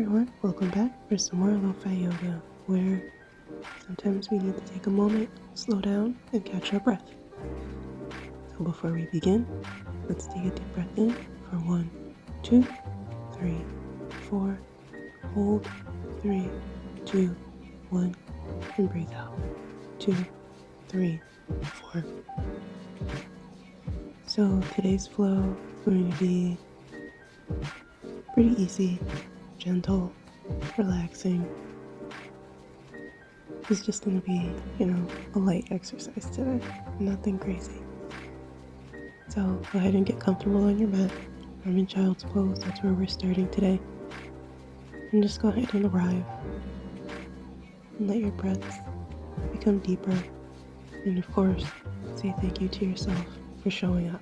everyone, welcome back for some more Lo-Fi Yoga, where sometimes we need to take a moment, slow down, and catch our breath. So before we begin, let's take a deep breath in for 1, 2, 3, 4, hold, 3, 2, 1, and breathe out, 2, 3, 4. So today's flow is going to be pretty easy, gentle, relaxing. It's just going to be, a light exercise today, nothing crazy. So go ahead and get comfortable on your mat. I'm in child's pose, that's where we're starting today. And just go ahead and arrive. And let your breaths become deeper. And of course, say thank you to yourself for showing up.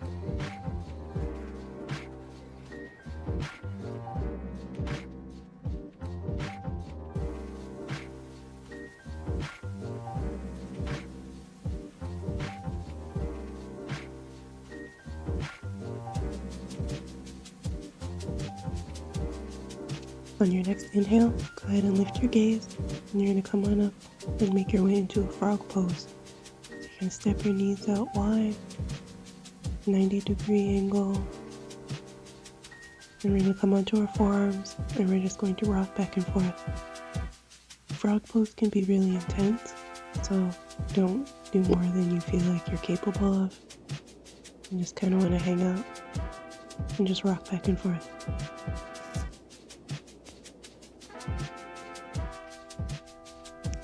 On your next inhale, go ahead and lift your gaze, and you're going to come on up and make your way into a frog pose. So you're going to step your knees out wide, 90-degree angle, and we're going to come onto our forearms, and we're just going to rock back and forth. Frog pose can be really intense, so don't do more than you feel like you're capable of. You just kind of want to hang out and just rock back and forth.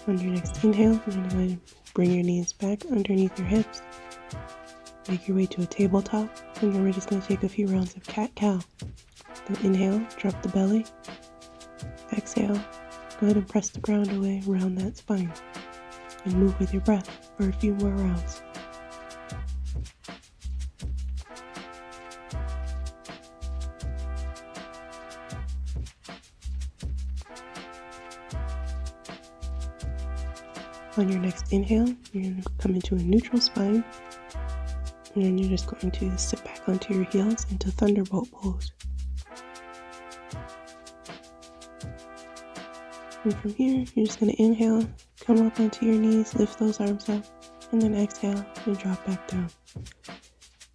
On your next inhale, you're going to go ahead and bring your knees back underneath your hips. Make your way to a tabletop, and then we're just going to take a few rounds of cat-cow. So inhale, drop the belly. Exhale, go ahead and press the ground away around that spine. And move with your breath for a few more rounds. On your next inhale, you're going to come into a neutral spine, and then you're just going to sit back onto your heels into thunderbolt pose. And from here, you're just going to inhale, come up onto your knees, lift those arms up, and then exhale and drop back down.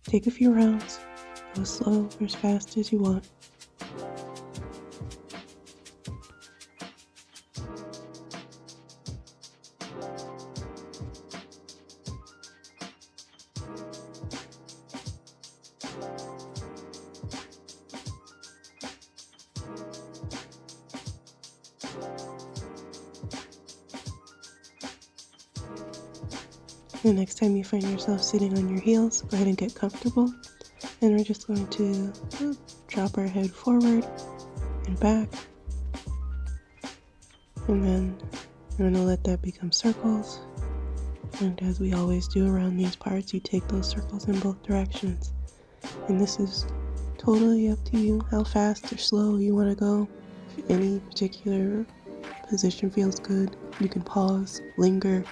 Take a few rounds, go slow or as fast as you want. The next time you find yourself sitting on your heels, go ahead and get comfortable. And we're just going to drop our head forward and back. And then we're going to let that become circles. And as we always do around these parts, you take those circles in both directions. And this is totally up to you how fast or slow you want to go. If any particular position feels good, you can pause, linger.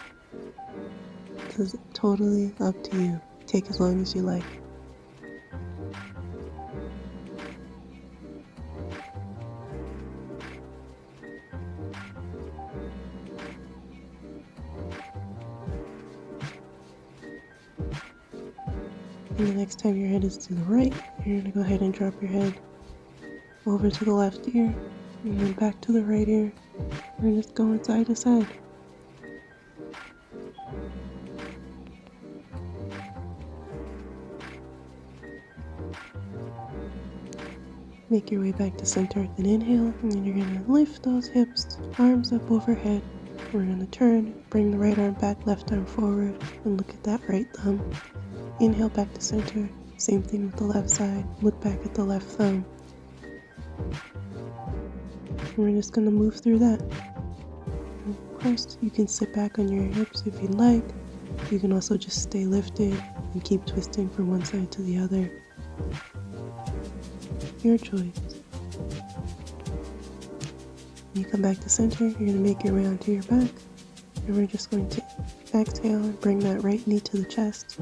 This is totally up to you. Take as long as you like. And the next time your head is to the right, you're going to go ahead and drop your head over to the left ear, and then back to the right ear. We're just going side to side. Make your way back to center with an inhale, and then you're going to lift those hips, arms up overhead. We're going to turn, bring the right arm back, left arm forward, and look at that right thumb. Inhale back to center, same thing with the left side, look back at the left thumb. And we're just going to move through that. And of course, you can sit back on your hips if you'd like. You can also just stay lifted and keep twisting from one side to the other. Your choice. When you come back to center, you're going to make your way onto your back. And we're just going to exhale and bring that right knee to the chest.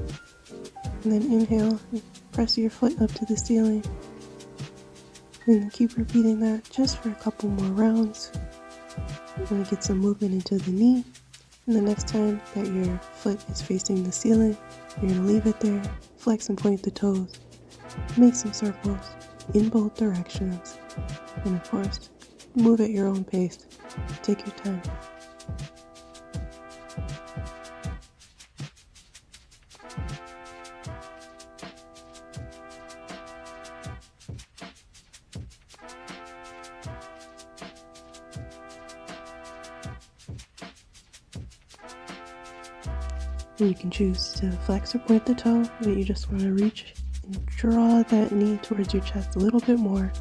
And then inhale, and press your foot up to the ceiling. And keep repeating that just for a couple more rounds. You're going to get some movement into the knee. And the next time that your foot is facing the ceiling, you're going to leave it there, flex and point the toes, make some circles in both directions, and of course, move at your own pace. Take your time. And you can choose to flex or point the toe, but you just want to reach and draw that knee towards your chest a little bit more.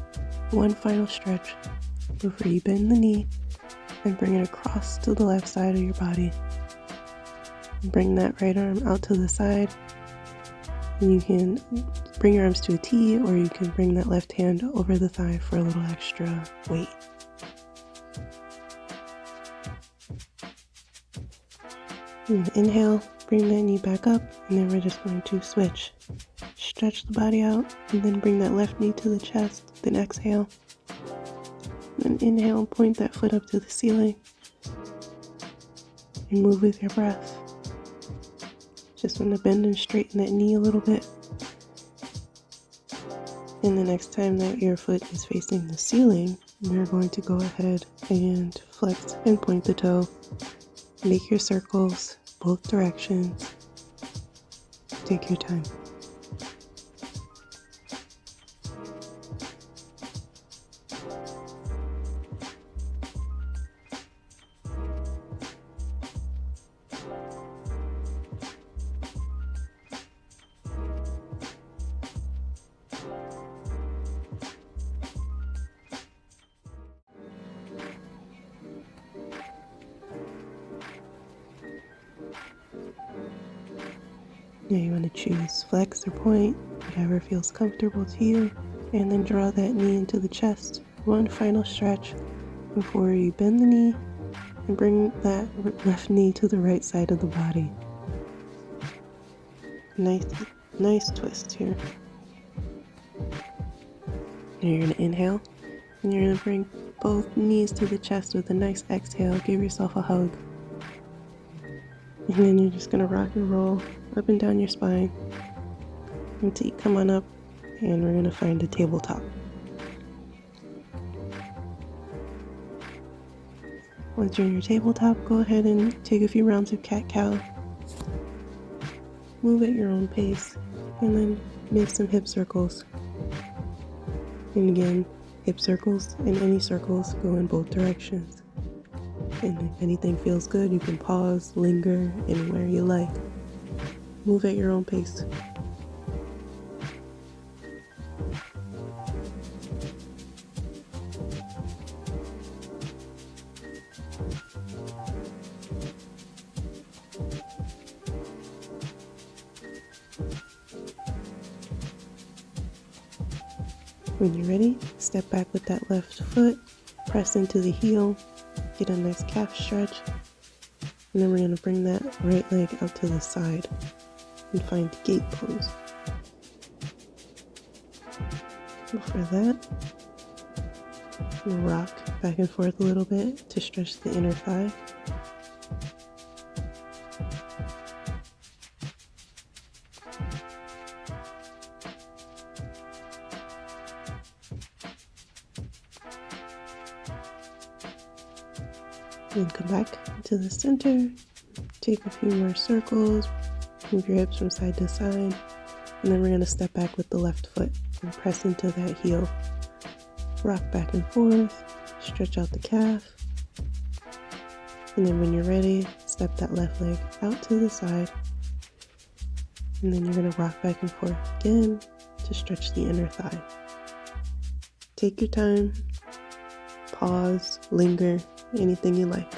One final stretch before you bend the knee and bring it across to the left side of your body. And bring that right arm out to the side. And you can bring your arms to a T, or you can bring that left hand over the thigh for a little extra weight. And inhale, bring that knee back up, and then we're just going to switch. Stretch the body out, and then bring that left knee to the chest, then exhale. Then inhale, point that foot up to the ceiling, and move with your breath. Just want to bend and straighten that knee a little bit. And the next time that your foot is facing the ceiling, you're going to go ahead and flex and point the toe. Make your circles both directions. Take your time. Now you want to choose flex or point, whatever feels comfortable to you, and then draw that knee into the chest. One final stretch before you bend the knee and bring that left knee to the right side of the body. Nice twist here. Now you're going to inhale, and you're going to bring both knees to the chest with a nice exhale. Give yourself a hug. And then you're just going to rock and roll up and down your spine until you come on up, and we're going to find a tabletop. Once you're in your tabletop, go ahead and take a few rounds of cat-cow. Move at your own pace, and then make some hip circles. And again, hip circles and any circles go in both directions. And if anything feels good, you can pause, linger, anywhere you like. Move at your own pace. When you're ready, step back with that left foot, press into the heel, get a nice calf stretch, and then we're going to bring that right leg out to the side and find gate pose. Before that, we'll rock back and forth a little bit to stretch the inner thigh. Then come back to the center, take a few more circles, move your hips from side to side, and then we're going to step back with the left foot and press into that heel. Rock back and forth, stretch out the calf, and then when you're ready, step that left leg out to the side, and then you're going to rock back and forth again to stretch the inner thigh. Take your time, pause, linger, anything you like.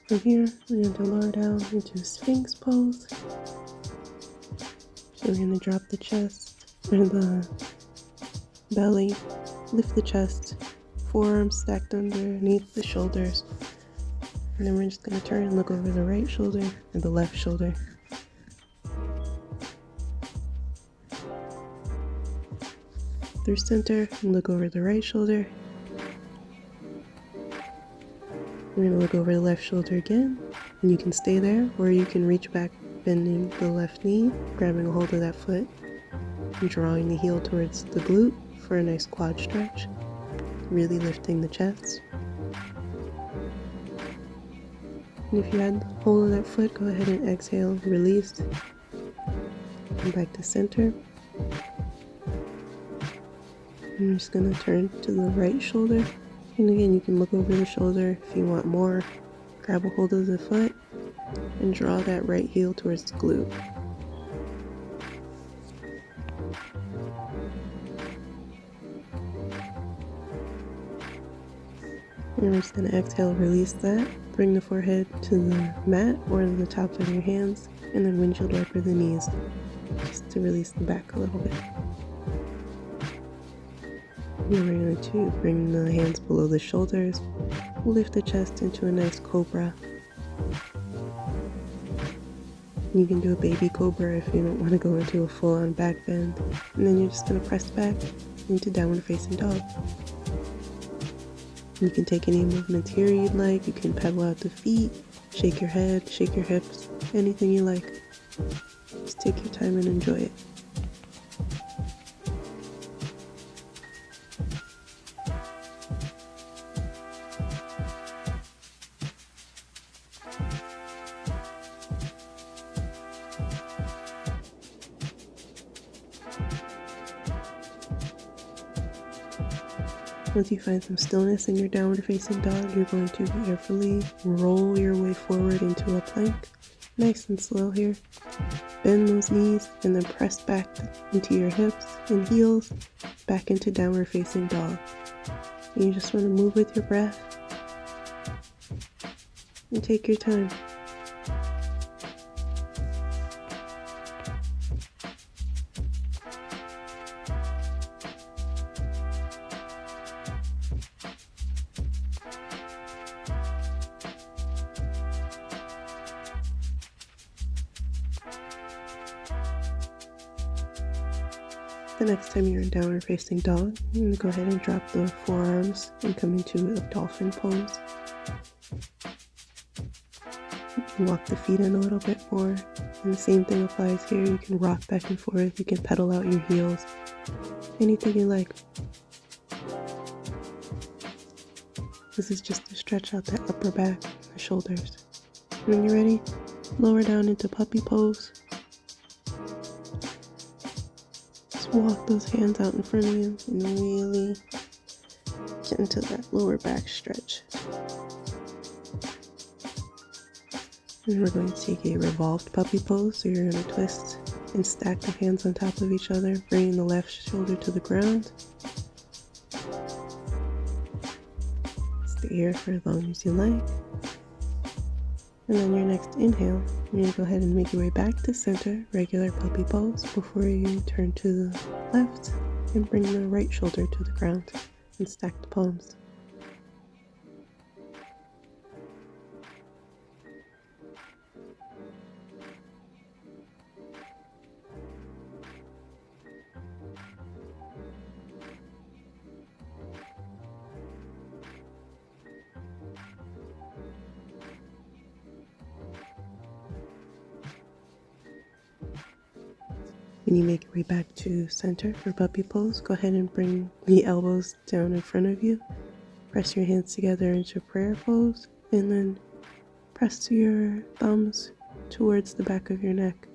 From here, we're going to lower down into Sphinx pose. So we're going to drop the chest, or the belly, lift the chest, forearms stacked underneath the shoulders. And then we're just going to turn and look over the right shoulder and the left shoulder. Through center, and look over the right shoulder. We're going to look over the left shoulder again, and you can stay there, or you can reach back, bending the left knee, grabbing a hold of that foot, and drawing the heel towards the glute for a nice quad stretch, really lifting the chest. And if you had hold of that foot, go ahead and exhale, release, come back to center. I'm just going to turn to the right shoulder. And again, you can look over the shoulder if you want more. Grab a hold of the foot and draw that right heel towards the glute. And we're just going to exhale, release that. Bring the forehead to the mat or the tops of your hands, and then windshield wiper the knees just to release the back a little bit. Then we're going to bring the hands below the shoulders, lift the chest into a nice cobra. You can do a baby cobra if you don't want to go into a full-on back bend. And then you're just going to press back into downward facing dog. You can take any movements here you'd like. You can pedal out the feet, shake your head, shake your hips, anything you like. Just take your time and enjoy it. Once you find some stillness in your downward facing dog, you're going to carefully roll your way forward into a plank. Nice and slow here. Bend those knees and then press back into your hips and heels, back into downward facing dog. And you just want to move with your breath and take your time. The next time you're in downward facing dog, you're going to go ahead and drop the forearms and come into a dolphin pose. You can walk the feet in a little bit more, and the same thing applies here. You can rock back and forth, you can pedal out your heels, anything you like. This is just to stretch out that upper back and the shoulders. When you're ready, lower down into puppy pose. Walk those hands out in front of you and really get into that lower back stretch. And we're going to take a revolved puppy pose. So you're going to twist and stack the hands on top of each other, bringing the left shoulder to the ground. Stay here for as long as you like. And then your next inhale, you're going to go ahead and make your way back to center, regular puppy pose, before you turn to the left and bring the right shoulder to the ground and stack the palms. When you make your way back to center for puppy pose, go ahead and bring the elbows down in front of you. Press your hands together into prayer pose, and then press your thumbs towards the back of your neck.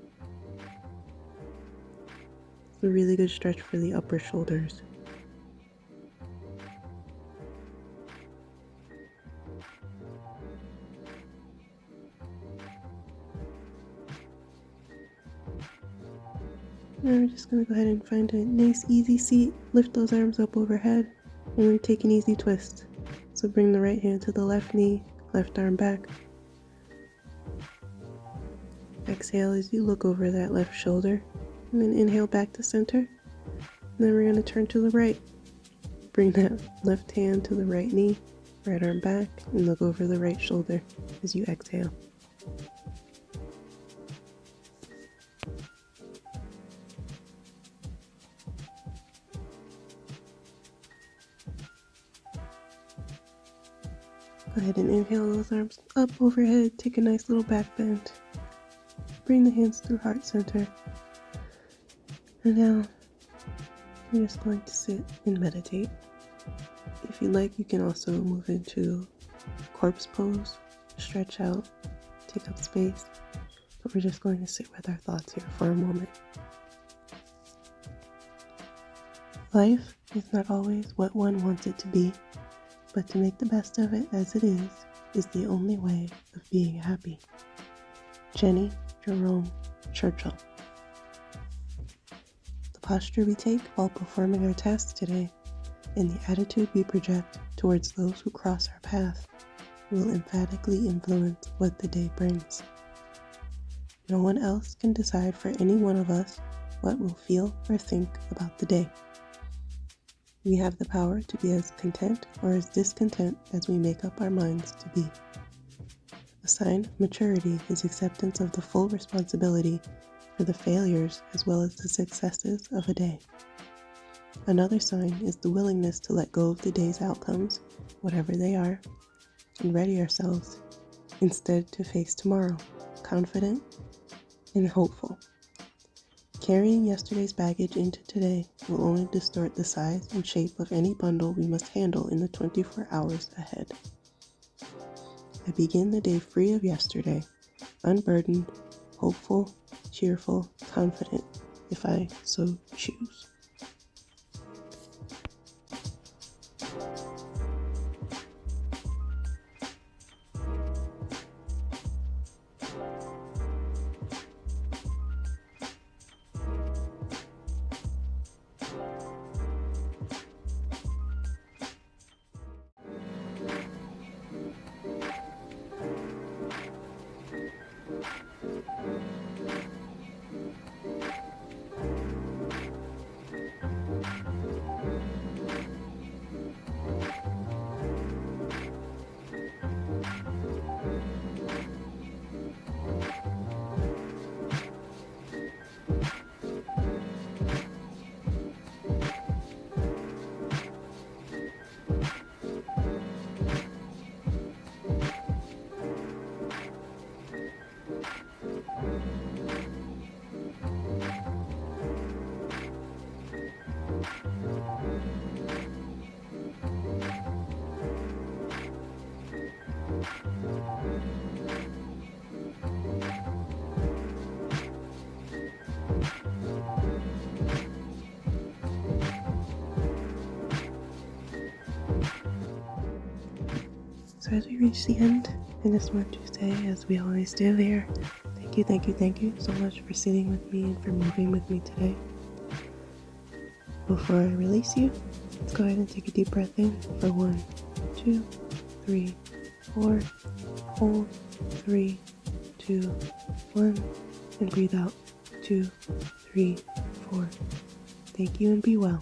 It's a really good stretch for the upper shoulders. Now we're just going to go ahead and find a nice easy seat, lift those arms up overhead, and then take an easy twist. So bring the right hand to the left knee, left arm back, exhale as you look over that left shoulder, and then inhale back to center. And then we're going to turn to the right. Bring that left hand to the right knee, right arm back, and look over the right shoulder as you exhale. Go ahead and inhale those arms up overhead. Take a nice little back bend. Bring the hands through heart center. And now you're just going to sit and meditate. If you like, you can also move into corpse pose, stretch out, take up space. But we're just going to sit with our thoughts here for a moment. Life is not always what one wants it to be, but to make the best of it as it is the only way of being happy. Jenny Jerome Churchill. The posture we take while performing our tasks today and the attitude we project towards those who cross our path will emphatically influence what the day brings. No one else can decide for any one of us what we'll feel or think about the day. We have the power to be as content or as discontent as we make up our minds to be. A sign of maturity is acceptance of the full responsibility for the failures as well as the successes of a day. Another sign is the willingness to let go of the day's outcomes, whatever they are, and ready ourselves instead to face tomorrow, confident and hopeful. Carrying yesterday's baggage into today will only distort the size and shape of any bundle we must handle in the 24 hours ahead. I begin the day free of yesterday, unburdened, hopeful, cheerful, confident, if I so choose. So as we reach the end, I just want to say, as we always do here, thank you so much for sitting with me and for moving with me today. Before I release you, let's go ahead and take a deep breath in for 1, 2, 3, 4, hold, 3, 2, 1, and breathe out, 2, 3, 4. Thank you and be well.